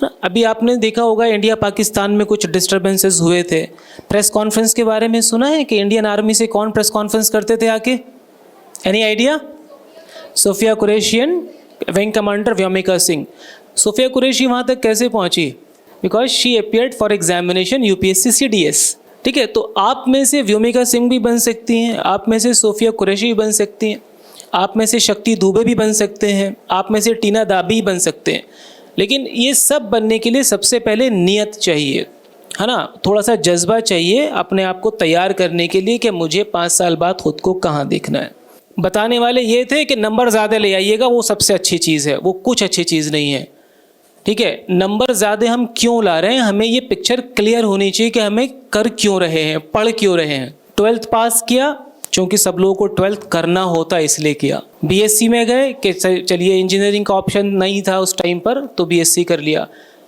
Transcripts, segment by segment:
ना। अभी आपने देखा होगा इंडिया पाकिस्तान में कुछ डिस्टर्बेंसेस हुए थे, प्रेस कॉन्फ्रेंस के बारे में सुना है कि इंडियन आर्मी से कौन प्रेस कॉन्फ्रेंस करते थे आके? Any idea? सोफिया कुरैशियन, wing commander Vyomika Singh. Sophia Qureshi वहाँ तक कैसे पहुँची? Because she appeared for examination UPSC CDS। ठीक है, तो आप में से व्योमिका सिंह भी बन सकती हैं, आप में से सोफिया कुरैशी भी बन सकती हैं, आप में से शक्ति दुबे भी बन सकते हैं, आप में से टीना दाबी बन सकते हैं। लेकिन ये सब बनने के लिए सबसे पहले नियत चाहिए, है ना, थोड़ा सा जज्बा चाहिए अपने आप को तैयार करने के लिए कि मुझे 5 साल बाद खुद को कहाँ देखना है। बताने वाले ये थे कि नंबर ज़्यादा ले आइएगा, वो सबसे अच्छी चीज़ है, वो कुछ अच्छी चीज़ नहीं है। ठीक है, नंबर ज़्यादा हम क्यों ला रहे हैं, हमें ये पिक्चर क्लियर होनी चाहिए कि हमें कर क्यों रहे हैं, पढ़ क्यों रहे हैं। 12th पास किया क्योंकि सब लोगों को 12th करना होता इसलिए किया। BSc में गए कि चलिए इंजीनियरिंग का ऑप्शन नहीं था उस टाइम पर, तो BSc कर लिया।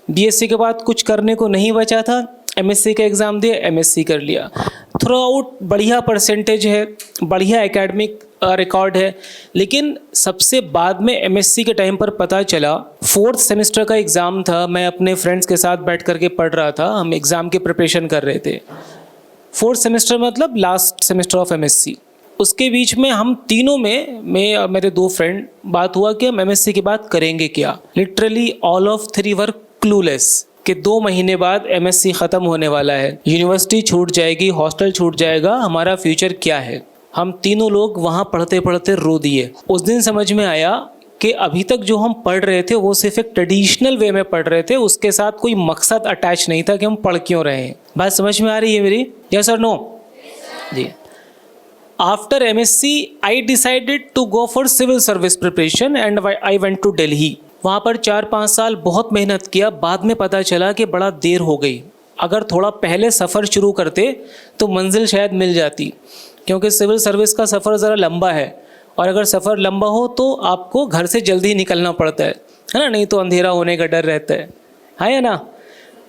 BSc के बाद कुछ करने को नहीं बचा था, MSc का एग्ज़ाम दिया, MSc कर लिया। थ्रू आउट बढ़िया परसेंटेज है, बढ़िया एकेडमिक रिकॉर्ड है। लेकिन सबसे बाद में MSc के टाइम पर पता चला, 4th सेमेस्टर का एग्ज़ाम था, मैं अपने फ्रेंड्स के साथ बैठ करके पढ़ रहा था, हम एग्ज़ाम की प्रिपरेशन कर रहे थे। 4th सेमेस्टर मतलब लास्ट सेमेस्टर ऑफ MSc। उसके बीच में हम तीनों में, मैं और मेरे 2 फ्रेंड, बात हुआ कि हम MSc के बाद करेंगे क्या। Literally all of 3 were clueless कि 2 महीने बाद MSc ख़त्म होने वाला है, यूनिवर्सिटी छूट जाएगी, हॉस्टल छूट जाएगा, हमारा फ्यूचर क्या है। हम तीनों लोग वहाँ पढ़ते पढ़ते रो दिए। उस दिन समझ में आया कि अभी तक जो हम पढ़ रहे थे वो सिर्फ एक ट्रेडिशनल वे में पढ़ रहे थे, उसके साथ कोई मकसद अटैच नहीं था कि हम पढ़ क्यों रहे हैं। बात समझ में आ रही है मेरी? यस और नो? जी। After MSc I decided to go for civil service preparation and I went to Delhi. वहाँ पर 4-5 साल बहुत मेहनत किया। बाद में पता चला कि बड़ा देर हो गई, अगर थोड़ा पहले सफ़र शुरू करते तो मंजिल शायद मिल जाती, क्योंकि सिविल सर्विस का सफ़र ज़रा लंबा है, और अगर सफ़र लंबा हो तो आपको घर से जल्दी निकलना पड़ता है ना, नहीं तो अंधेरा होने का डर रहता है या ना।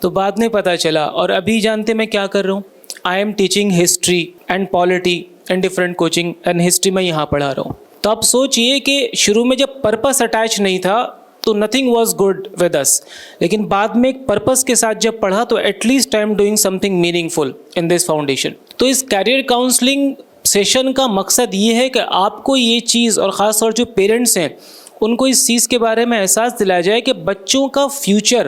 तो बाद में पता चला, और अभी जानते मैं क्या कर रहा हूँ? I am teaching history and polity and different coaching, and history में यहाँ पढ़ा रहा हूँ। तो आप सोचिए कि शुरू में जब पर्पस अटैच नहीं था तो nothing was good with us, लेकिन बाद में एक पर्पस के साथ जब पढ़ा तो at least I am doing something meaningful in this foundation. तो इस कैरियर काउंसलिंग सेशन का मकसद ये है कि आपको ये चीज़, और ख़ास तौर जो पेरेंट्स हैं उनको इस चीज़ के बारे में एहसास दिलाया जाए कि बच्चों का फ्यूचर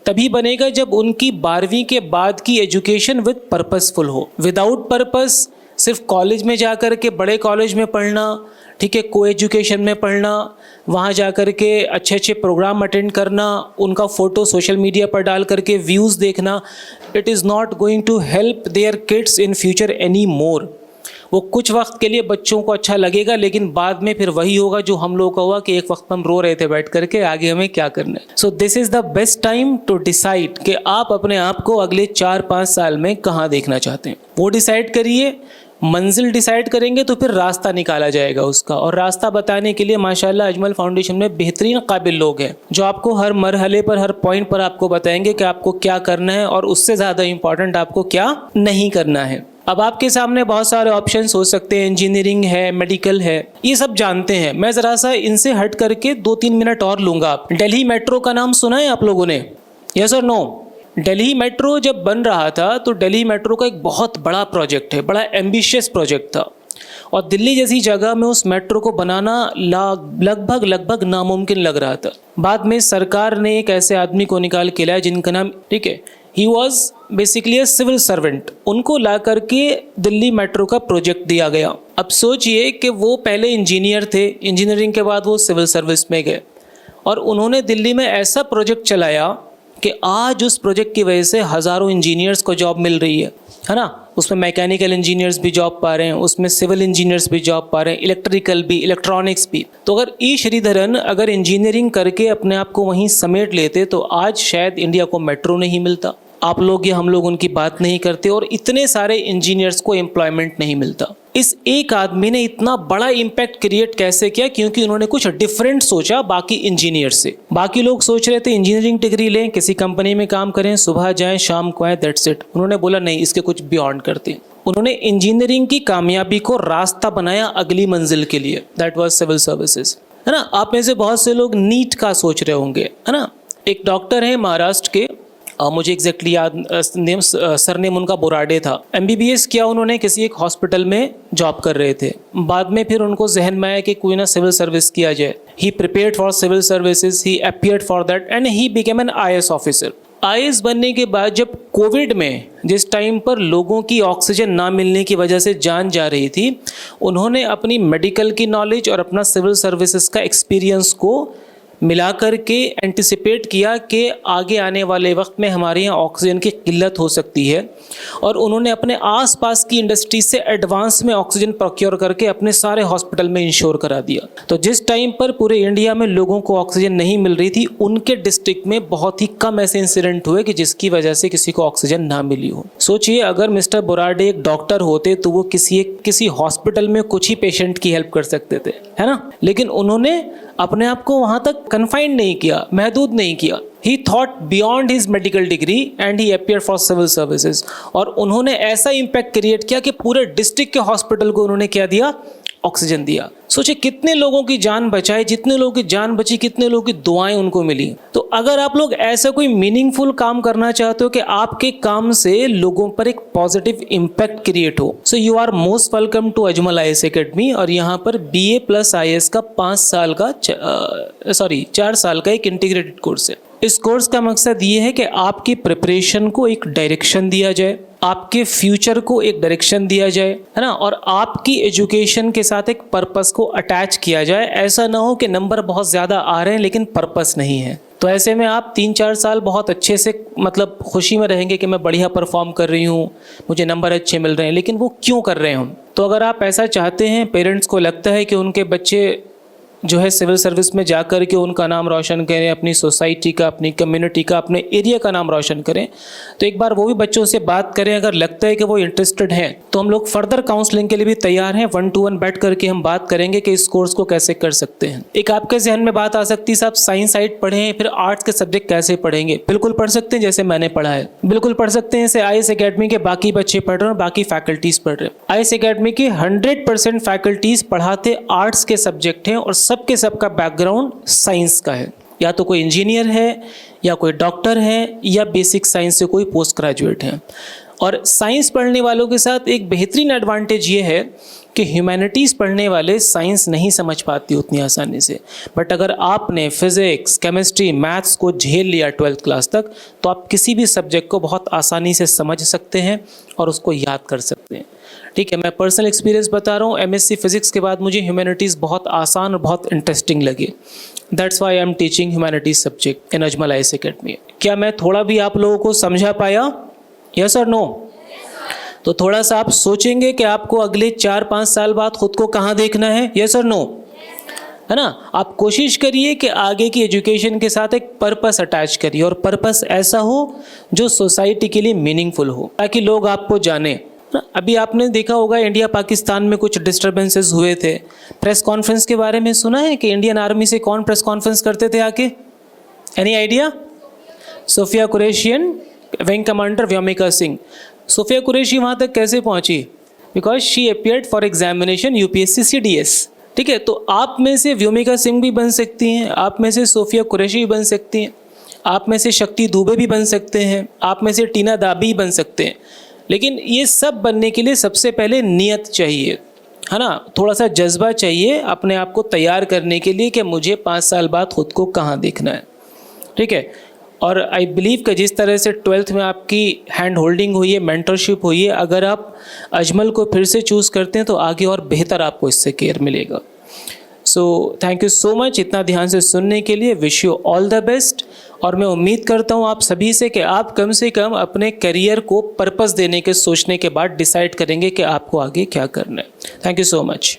तभी बनेगा जब उनकी 12वीं के बाद की एजुकेशन विद पर्पसफुल हो। विदाउट पर्पस सिर्फ कॉलेज में जा कर के, बड़े कॉलेज में पढ़ना, ठीक है, को एजुकेशन में पढ़ना, वहाँ जा कर के अच्छे अच्छे प्रोग्राम अटेंड करना, उनका फ़ोटो सोशल मीडिया पर डाल करके व्यूज़ देखना, it is not going to help their kids in future any more. वो कुछ वक्त के लिए बच्चों को अच्छा लगेगा, लेकिन बाद में फिर वही होगा जो हम लोग का हुआ कि एक वक्त हम रो रहे थे बैठ करके, आगे हमें क्या करना है। So this is the best time to decide कि आप अपने आप को अगले 4-5 साल में कहाँ देखना चाहते हैं, वो डिसाइड करिए। मंजिल डिसाइड करेंगे तो फिर रास्ता निकाला जाएगा उसका, और रास्ता बताने के लिए माशाल्लाह अजमल फाउंडेशन में बेहतरीन काबिल लोग हैं जो आपको हर मरहले पर, हर पॉइंट पर आपको बताएंगे कि आपको क्या करना है, और उससे ज़्यादा इम्पॉर्टेंट आपको क्या नहीं करना है। अब आपके सामने बहुत सारे ऑप्शंस हो सकते हैं, इंजीनियरिंग है, मेडिकल है, ये सब जानते हैं। मैं ज़रा सा इनसे हट करके 2-3 मिनट और लूँगा। दिल्ली मेट्रो का नाम सुना है आप लोगों ने? यस और नो? दिल्ली मेट्रो जब बन रहा था तो दिल्ली मेट्रो का एक बहुत बड़ा प्रोजेक्ट है, बड़ा एम्बिशियस प्रोजेक्ट था, और दिल्ली जैसी जगह में उस मेट्रो को बनाना लगभग नामुमकिन लग रहा था। बाद में सरकार ने एक ऐसे आदमी को निकाल के लाया जिनका नाम, ठीक है, he was basically a civil servant, उनको ला करके दिल्ली मेट्रो का प्रोजेक्ट दिया गया। अब सोचिए कि वो पहले इंजीनियर थे, इंजीनियरिंग के बाद वो सिविल सर्विस में गए, और उन्होंने दिल्ली में ऐसा प्रोजेक्ट चलाया कि आज उस प्रोजेक्ट की वजह से हज़ारों इंजीनियर्स को जॉब मिल रही है ना। उसमें मैकेनिकल इंजीनियर्स भी जॉब पा रहे हैं, उसमें सिविल इंजीनियर्स भी जॉब पा रहे हैं, इलेक्ट्रिकल भी, इलेक्ट्रॉनिक्स भी। तो अगर ई श्रीधरन अगर इंजीनियरिंग करके अपने आप को वहीं समेट लेते तो आज शायद इंडिया को मेट्रो नहीं मिलता, आप लोग या हम लोग उनकी बात नहीं करते, और इतने सारे इंजीनियर्स को एम्प्लॉयमेंट नहीं मिलता। इस एक आदमी ने इतना बड़ा इम्पैक्ट क्रिएट कैसे किया? क्योंकि उन्होंने कुछ डिफरेंट सोचा बाकी इंजीनियर से। बाकी लोग सोच रहे थे इंजीनियरिंग डिग्री लें, किसी कंपनी में काम करें, सुबह जाएं शाम को आएं, दैट्स इट। उन्होंने बोला नहीं, इसके कुछ बियॉन्ड करते हैं। उन्होंने इंजीनियरिंग की कामयाबी को रास्ता बनाया अगली मंजिल के लिए, दैट वाज सिविल सर्विसेज, है ना। आप में से बहुत से लोग नीट का सोच रहे होंगे, है ना, एक डॉक्टर है महाराष्ट्र के, मुझे एग्जैक्टली याद सरनेम उनका बोराडे था। एमबीबीएस किया उन्होंने, किसी एक हॉस्पिटल में जॉब कर रहे थे। बाद में फिर उनको जहन में आया कि कोई ना सिविल सर्विस किया जाए। He prepared for civil services, he appeared for that and he became an IAS officer. IAS बनने के बाद जब कोविड में जिस टाइम पर लोगों की ऑक्सीजन ना मिलने की वजह से जान जा रही थी, उन्होंने अपनी मेडिकल की नॉलेज और अपना सिविल सर्विसेज का एक्सपीरियंस को मिला कर के एंटिसिपेट किया कि आगे आने वाले वक्त में हमारे यहाँ ऑक्सीजन की किल्लत हो सकती है, और उन्होंने अपने आसपास की इंडस्ट्री से एडवांस में ऑक्सीजन प्रोक्योर करके अपने सारे हॉस्पिटल में इंश्योर करा दिया। तो जिस टाइम पर पूरे इंडिया में लोगों को ऑक्सीजन नहीं मिल रही थी, उनके डिस्ट्रिक्ट में बहुत ही कम ऐसे इंसिडेंट हुए कि जिसकी वजह से किसी को ऑक्सीजन ना मिली हो। सोचिए, अगर मिस्टर बोराडे एक डॉक्टर होते तो वो किसी हॉस्पिटल में कुछ ही पेशेंट की हेल्प कर सकते थे, है ना, लेकिन उन्होंने अपने आप को वहां तक कन्फाइंड नहीं किया, महदूद नहीं किया। He thought beyond his medical degree and he appeared for civil services। और उन्होंने ऐसा इम्पैक्ट क्रिएट किया कि पूरे डिस्ट्रिक्ट के हॉस्पिटल को उन्होंने क्या दिया, ऑक्सीजन दिया। सोचिए कितने लोगों की जान बचाई, जितने लोगों की जान बची, कितने लोगों की दुआएं उनको मिली। तो अगर आप लोग ऐसा कोई मीनिंगफुल काम करना चाहते हो कि आपके काम से लोगों पर एक पॉजिटिव इम्पैक्ट क्रिएट हो, so you are most welcome to Ajmal IAS academy. और यहाँ पर BA प्लस IAS का 4 साल का एक इंटीग्रेटेड कोर्स है। इस कोर्स का मकसद ये है कि आपकी प्रिपरेशन को एक डायरेक्शन दिया जाए, आपके फ्यूचर को एक डायरेक्शन दिया जाए, है ना, और आपकी एजुकेशन के साथ एक पर्पस को अटैच किया जाए। ऐसा ना हो कि नंबर बहुत ज़्यादा आ रहे हैं लेकिन पर्पस नहीं है। तो ऐसे में आप 3-4 साल बहुत अच्छे से मतलब खुशी में रहेंगे कि मैं बढ़िया परफॉर्म कर रही हूँ, मुझे नंबर अच्छे मिल रहे हैं, लेकिन वो क्यों कर रहे हैं? तो अगर आप ऐसा चाहते हैं, पेरेंट्स को लगता है कि उनके बच्चे जो है सिविल सर्विस में जाकर के उनका नाम रोशन करें, अपनी सोसाइटी का, अपनी कम्युनिटी का, अपने एरिया का नाम रोशन करें, तो एक बार वो भी बच्चों से बात करें। अगर लगता है कि वो इंटरेस्टेड हैं तो हम लोग फर्दर काउंसलिंग के लिए भी तैयार हैं। 1-to-1 बैठ करके हम बात करेंगे कि इस कोर्स को कैसे कर सकते हैं। एक आपके जहन में बात आ सकती है, साहब साइंस साइड पढ़ें, फिर आर्ट्स के सब्जेक्ट कैसे पढ़ेंगे? बिल्कुल पढ़ सकते हैं, जैसे मैंने पढ़ा है, बिल्कुल पढ़ सकते हैं। जैसे आईएएस एकेडमी के बाकी बच्चे पढ़ रहे हैं और बाकी फैकल्टीज पढ़ रहे हैं। आईएएस एकेडमी की 100% फैकल्टीज पढ़ाते आर्ट्स के सब्जेक्ट हैं और सबके सबका बैकग्राउंड साइंस का है। या तो कोई इंजीनियर है, या कोई डॉक्टर है, या बेसिक साइंस से कोई पोस्ट ग्रेजुएट है। और साइंस पढ़ने वालों के साथ एक बेहतरीन एडवांटेज ये है कि ह्यूमैनिटीज़ पढ़ने वाले साइंस नहीं समझ पाती उतनी आसानी से, बट अगर आपने फिज़िक्स, केमिस्ट्री, मैथ्स को झेल लिया 12th क्लास तक, तो आप किसी भी सब्जेक्ट को बहुत आसानी से समझ सकते हैं और उसको याद कर सकते हैं। ठीक है, मैं पर्सनल एक्सपीरियंस बता रहा हूँ। MSc फिज़िक्स के बाद मुझे ह्यूमैनिटीज़ बहुत आसान और बहुत इंटरेस्टिंग लगे। That's why I am teaching humanities subject in Ajmal IAS academy. क्या मैं थोड़ा भी आप लोगों को समझा पाया? यस और नो? तो थोड़ा सा आप सोचेंगे कि आपको अगले 4-5 साल बाद खुद को कहाँ देखना है? यस और नो? है ना? आप कोशिश करिए कि आगे की एजुकेशन के साथ एक पर्पस अटैच करिए, और पर्पस ऐसा हो जो सोसाइटी के लिए मीनिंगफुल हो, ताकि लोग आपको जाने। अभी आपने देखा होगा इंडिया पाकिस्तान में कुछ डिस्टर्बेंसेस हुए थे। प्रेस कॉन्फ्रेंस के बारे में सुना है कि इंडियन आर्मी से कौन प्रेस कॉन्फ्रेंस करते थे आके? Any idea? Sofiya Qureshi, wing commander Vyomika Singh. Sophia Qureshi वहाँ तक कैसे पहुँची? Because she appeared for examination UPSC CDS। ठीक है, तो आप में से व्योमिका सिंह भी बन सकती हैं, आप में से सोफिया कुरैशी भी बन सकती हैं, आप में से शक्ति दुबे भी बन सकते हैं, आप में से टीना दाबी बन सकते हैं। लेकिन ये सब बनने के लिए सबसे पहले नियत चाहिए, है ना, थोड़ा सा जज्बा चाहिए अपने आप को तैयार करने के लिए कि मुझे 5 साल बाद खुद को कहाँ देखना है। ठीक है, और आई बिलीव कि जिस तरह से 12th में आपकी हैंड होल्डिंग हुई है, मेंटरशिप हुई है, अगर आप अजमल को फिर से चूज़ करते हैं तो आगे और बेहतर आपको इससे केयर मिलेगा। So thank you so much इतना ध्यान से सुनने के लिए। Wish you all the best. और मैं उम्मीद करता हूँ आप सभी से कि आप कम से कम अपने करियर को पर्पस देने के सोचने के बाद डिसाइड करेंगे कि आपको आगे क्या करना है। Thank you so much.